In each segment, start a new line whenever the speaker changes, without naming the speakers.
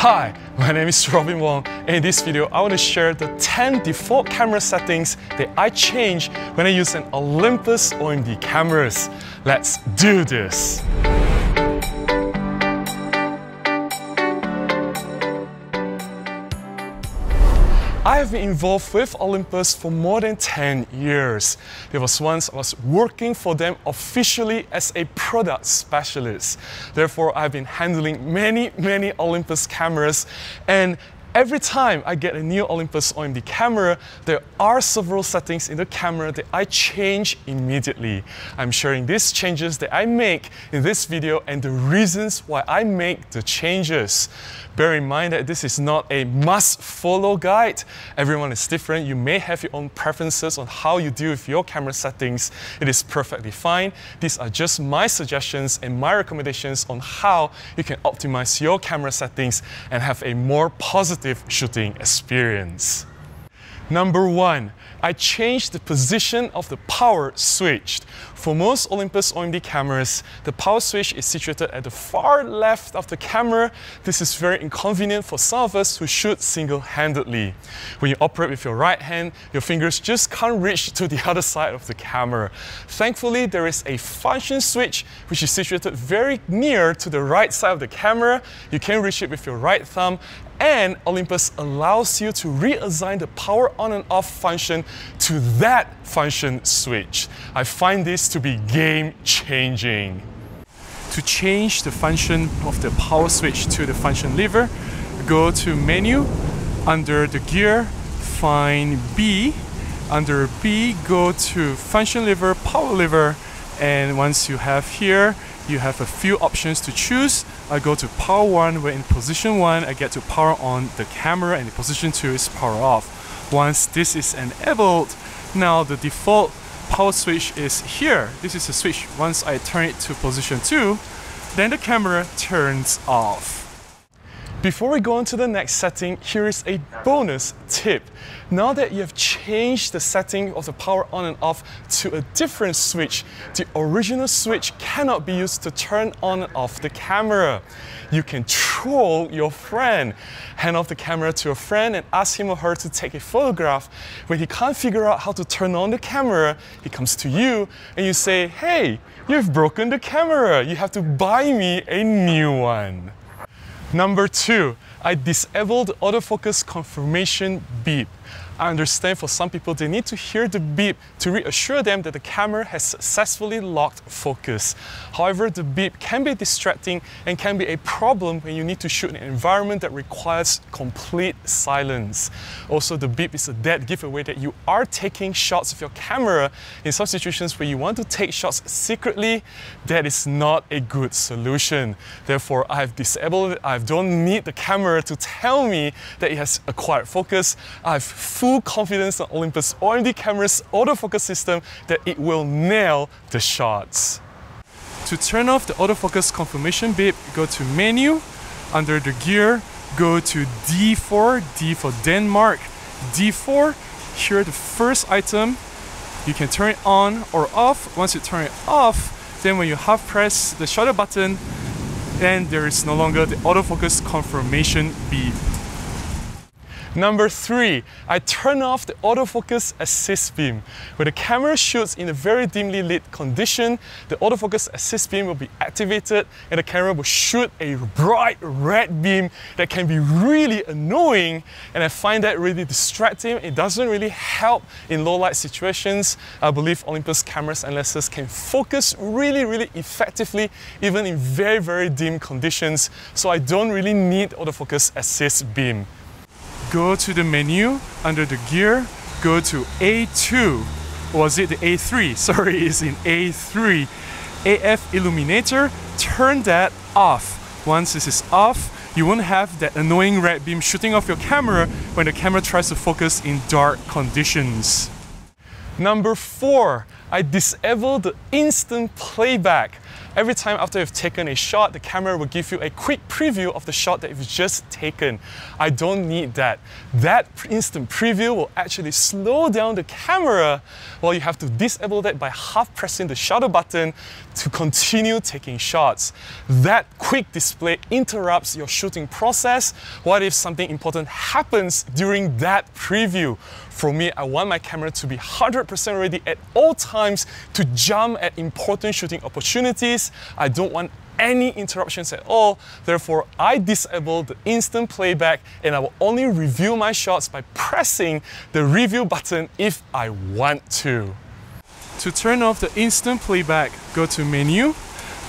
Hi, my name is Robin Wong, and in this video I want to share the 10 default camera settings that I change when I use an Olympus OM-D cameras. Let's do this! I have been involved with Olympus for more than 10 years. There was once I was working for them officially as a product specialist. Therefore, I've been handling many Olympus cameras, and every time I get a new Olympus OM-D camera, there are several settings in the camera that I change immediately. I'm sharing these changes that I make in this video and the reasons why I make the changes. Bear in mind that this is not a must-follow guide. Everyone is different. You may have your own preferences on how you deal with your camera settings. It is perfectly fine. These are just my suggestions and my recommendations on how you can optimize your camera settings and have a more positive shooting experience. Number 1, I changed the position of the power switch. For most Olympus OM-D cameras, the power switch is situated at the far left of the camera. This is very inconvenient for some of us who shoot single-handedly. When you operate with your right hand, your fingers just can't reach to the other side of the camera. Thankfully, there is a function switch which is situated very near to the right side of the camera. You can reach it with your right thumb, and Olympus allows you to reassign the power on and off function to that function switch. I find this to be game-changing. To change the function of the power switch to the function lever, go to Menu, under the gear, find B. Under B, go to function lever, power lever, and once you have here, you have a few options to choose. I go to power 1, where in position 1 I get to power on the camera, and in position 2 is power off. Once this is enabled, now the default power switch is here. This is the switch. Once I turn it to position 2, then the camera turns off. Before we go on to the next setting, here is a bonus tip. Now that you have changed the setting of the power on and off to a different switch, the original switch cannot be used to turn on and off the camera. You can troll your friend. Hand off the camera to a friend and ask him or her to take a photograph. When he can't figure out how to turn on the camera, he comes to you and you say, "Hey, you've broken the camera. You have to buy me a new one." Number 2, I disabled the autofocus confirmation beep. I understand for some people they need to hear the beep to reassure them that the camera has successfully locked focus. However, the beep can be distracting and can be a problem when you need to shoot in an environment that requires complete silence. Also, the beep is a dead giveaway that you are taking shots of your camera. In some situations where you want to take shots secretly, that is not a good solution. Therefore, I have disabled it. I don't need the camera to tell me that it has acquired focus. I have full confidence in Olympus OM-D camera's autofocus system that it will nail the shots. To turn off the autofocus confirmation beep, go to Menu, under the gear, go to D4, D for Denmark, D4. Here the first item, you can turn it on or off. Once you turn it off, then when you half press the shutter button, then there is no longer the autofocus confirmation beep. Number 3, I turn off the autofocus assist beam. When the camera shoots in a very dimly lit condition, the autofocus assist beam will be activated and the camera will shoot a bright red beam that can be really annoying, and I find that really distracting. It doesn't really help in low light situations. I believe Olympus cameras and lenses can focus really effectively even in very dim conditions, so I don't really need autofocus assist beam. Go to the menu, under the gear, go to A2, or was it the A3? Sorry, it's in A3. AF illuminator, turn that off. Once this is off, you won't have that annoying red beam shooting off your camera when the camera tries to focus in dark conditions. Number 4, I disabled the instant playback. Every time after you've taken a shot, the camera will give you a quick preview of the shot that you've just taken. I don't need that. That instant preview will actually slow down the camera. Well, you have to disable that by half pressing the shutter button to continue taking shots. That quick display interrupts your shooting process. What if something important happens during that preview? For me, I want my camera to be 100% ready at all times to jump at important shooting opportunities. I don't want any interruptions at all. Therefore, I disable the instant playback and I will only review my shots by pressing the review button if I want to. To turn off the instant playback, go to Menu.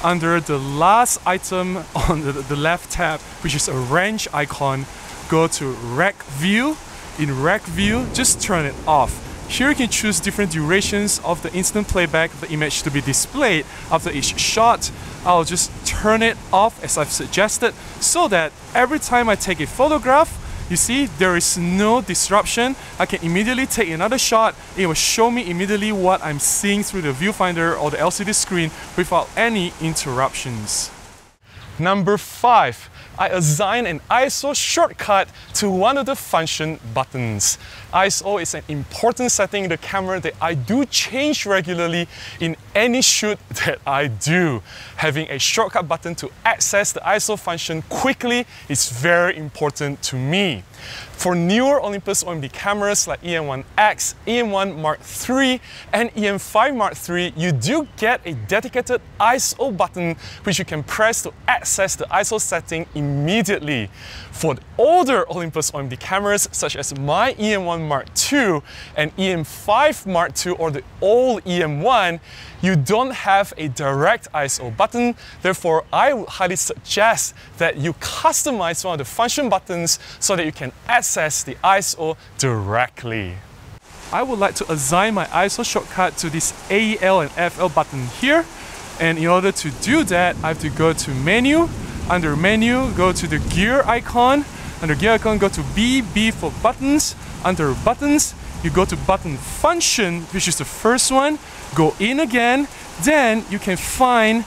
Under the last item on the left tab, which is a wrench icon, go to Rec View. In Rec View, just turn it off. Here you can choose different durations of the instant playback of the image to be displayed after each shot. I'll just turn it off as I've suggested so that every time I take a photograph, you see there is no disruption. I can immediately take another shot. It will show me immediately what I'm seeing through the viewfinder or the LCD screen without any interruptions. Number 5. I assign an ISO shortcut to one of the function buttons. ISO is an important setting in the camera that I do change regularly in any shoot that I do. Having a shortcut button to access the ISO function quickly is very important to me. For newer Olympus OM-D cameras like EM1X, EM1 Mark III, and EM5 Mark III, you do get a dedicated ISO button which you can press to access the ISO setting immediately. For the older Olympus OM-D cameras such as my EM1 Mark II and EM5 Mark II or the old EM1, you don't have a direct ISO button. Therefore, I would highly suggest that you customize one of the function buttons so that you can access the ISO directly. I would like to assign my ISO shortcut to this AEL and FL button here. And in order to do that, I have to go to Menu. Under Menu, go to the gear icon. Under gear icon, go to B for buttons. Under buttons, you go to button function, which is the first one. Go in again, then you can find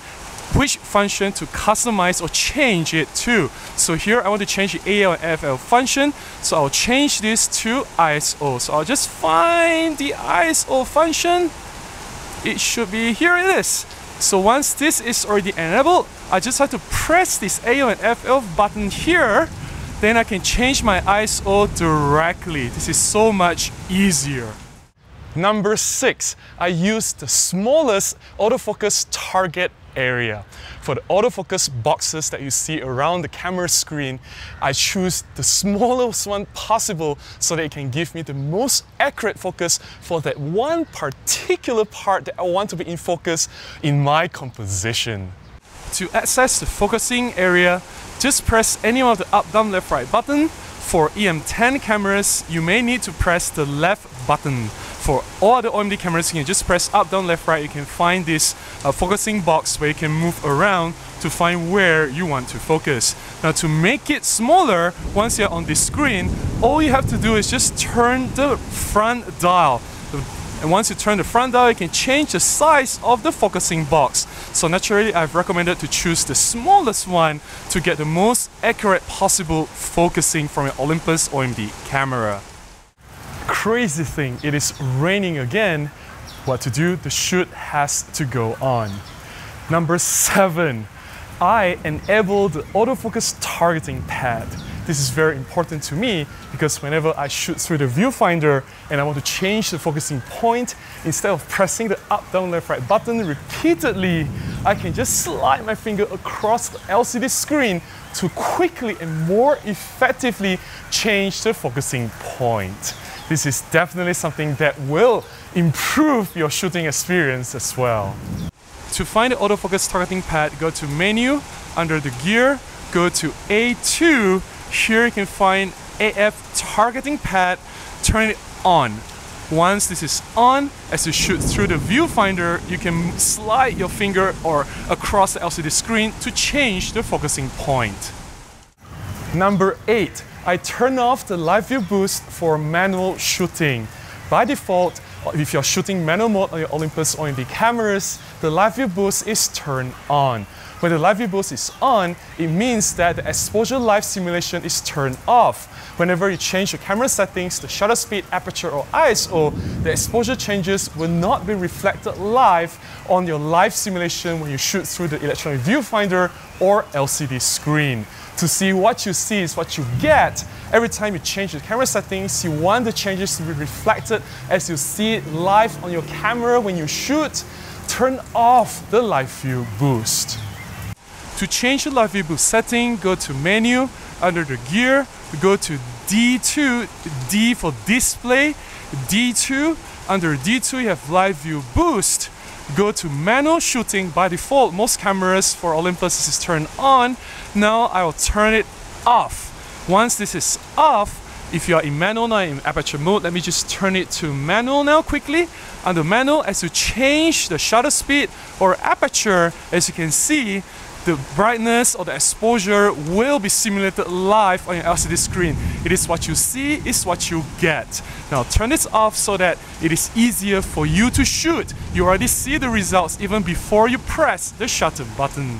which function to customize or change it to. So here I want to change the AL and FL function, so I'll change this to ISO. So I'll just find the ISO function. It should be, here it is. So once this is already enabled, I just have to press this AL and FL button here, then I can change my ISO directly. This is so much easier. Number 6, I use the smallest autofocus target area. For the autofocus boxes that you see around the camera screen, I choose the smallest one possible so that it can give me the most accurate focus for that one particular part that I want to be in focus in my composition. To access the focusing area, just press any one of the up, down, left, right button. For EM10 cameras, you may need to press the left button. For all other OM-D cameras, you can just press up, down, left, right. You can find this focusing box where you can move around to find where you want to focus. Now to make it smaller, once you're on the screen, all you have to do is just turn the front dial. And once you turn the front dial, you can change the size of the focusing box. So naturally, I've recommended to choose the smallest one to get the most accurate possible focusing from an Olympus OM-D camera. Crazy thing, it is raining again. What to do? The shoot has to go on. Number 7, I enable the autofocus targeting pad. This is very important to me because whenever I shoot through the viewfinder and I want to change the focusing point, instead of pressing the up, down, left, right button repeatedly, I can just slide my finger across the LCD screen to quickly and more effectively change the focusing point. This is definitely something that will improve your shooting experience as well. To find the autofocus targeting pad, go to Menu, under the gear, go to A2. Here you can find AF targeting pad, turn it on. Once this is on, as you shoot through the viewfinder, you can slide your finger or across the LCD screen to change the focusing point. Number 8, I turn off the live view boost for manual shooting. By default, if you're shooting manual mode on your Olympus OM-D cameras, the live view boost is turned on. When the live view boost is on, it means that the exposure live simulation is turned off. Whenever you change your camera settings, the shutter speed, aperture or ISO, the exposure changes will not be reflected live on your live simulation when you shoot through the electronic viewfinder or LCD screen. To see what you see is what you get. Every time you change the camera settings, you want the changes to be reflected as you see it live on your camera when you shoot. Turn off the live view boost. To change the live view boost setting, go to Menu, under the gear, go to D2, D for display, D2. Under D2 you have live view boost. Go to manual shooting. By default, most cameras for Olympus is turned on. Now I will turn it off. Once this is off, if you are in manual now, in aperture mode, let me just turn it to manual now quickly. Under manual, as you change the shutter speed or aperture, as you can see, the brightness or the exposure will be simulated live on your LCD screen. It is what you see, is what you get. Now turn this off so that it is easier for you to shoot. You already see the results even before you press the shutter button.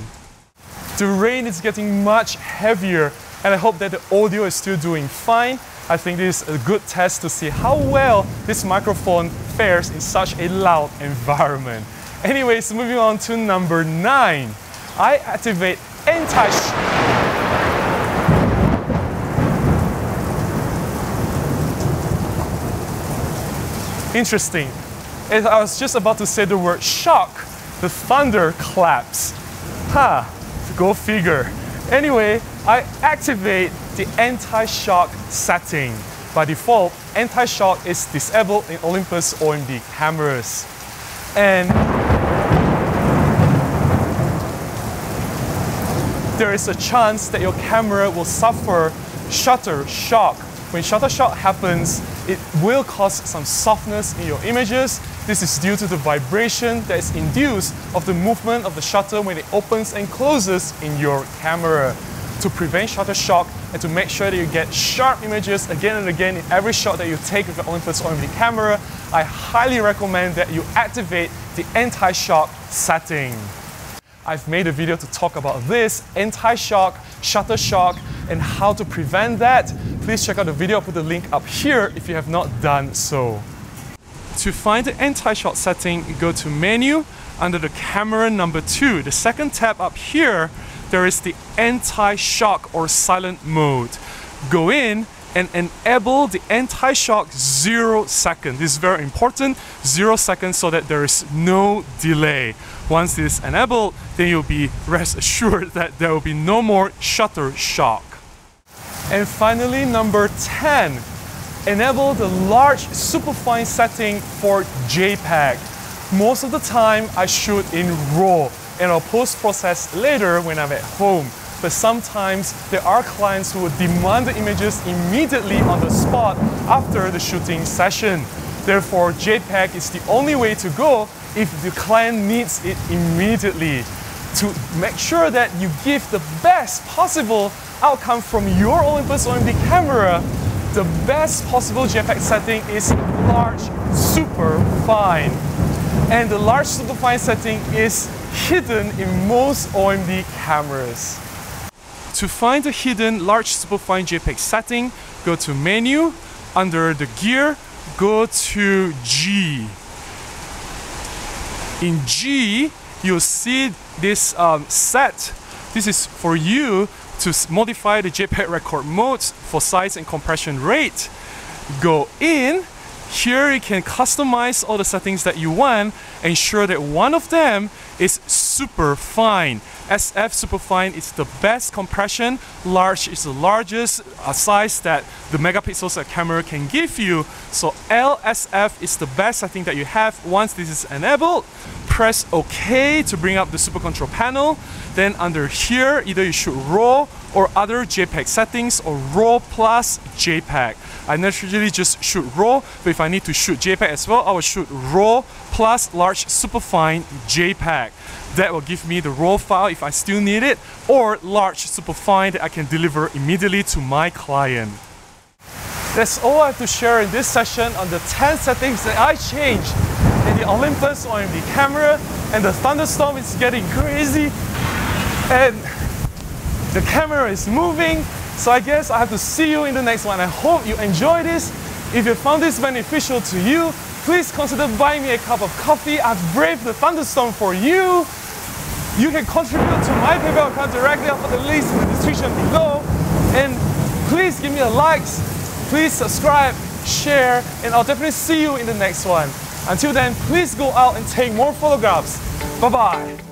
The rain is getting much heavier, and I hope that the audio is still doing fine. I think this is a good test to see how well this microphone fares in such a loud environment. Anyways, moving on to number 9. I activate Interesting. As I was just about to say the word shock, the thunder claps. Go figure. Anyway, I activate the anti-shock setting. By default, anti-shock is disabled in Olympus OM-D cameras. And there is a chance that your camera will suffer shutter shock. When shutter shock happens, it will cause some softness in your images. This is due to the vibration that is induced of the movement of the shutter when it opens and closes in your camera. To prevent shutter shock and to make sure that you get sharp images again and again in every shot that you take with the Olympus OM-D camera, I highly recommend that you activate the anti-shock setting. I've made a video to talk about this, anti-shock, shutter shock, and how to prevent that. Please check out the video, I'll put the link up here if you have not done so. To find the anti-shock setting, go to Menu, under the camera number 2. The second tab up here, there is the anti-shock or silent mode. Go in and enable the anti-shock 0 seconds. This is very important, 0 seconds, so that there is no delay. Once this is enabled, then you'll be rest assured that there will be no more shutter shock. And finally, number 10, enable the large superfine setting for JPEG. Most of the time, I shoot in RAW, and I'll post-process later when I'm at home. But sometimes there are clients who will demand the images immediately on the spot after the shooting session. Therefore, JPEG is the only way to go if the client needs it immediately. To make sure that you give the best possible outcome from your Olympus OM-D camera, the best possible JPEG setting is large super fine. And the large super fine setting is hidden in most OM-D cameras. To find the hidden large superfine JPEG setting, go to Menu, under the gear, go to G. In G, you'll see this set. This is for you to modify the JPEG record modes for size and compression rate. Go in. Here you can customize all the settings that you want. Ensure that one of them is super fine. SF super fine is the best compression. Large is the largest size that the megapixels a camera can give you. So LSF is the best setting that you have. Once this is enabled, press OK to bring up the super control panel. Then under here, either you shoot RAW or other JPEG settings or RAW plus JPEG. I naturally just shoot RAW, but if I need to shoot JPEG as well, I will shoot RAW plus large superfine JPEG. That will give me the RAW file if I still need it, or large superfine that I can deliver immediately to my client. That's all I have to share in this session on the 10 settings that I changed in the Olympus OM-D camera. and the thunderstorm is getting crazy, and the camera is moving. So I guess I have to see you in the next one. I hope you enjoy this. If you found this beneficial to you, please consider buying me a cup of coffee. I've braved the thunderstorm for you. You can contribute to my PayPal account directly. I'll put the links in the description below. And please give me a like, please subscribe, share, and I'll definitely see you in the next one. Until then, please go out and take more photographs. Bye-bye.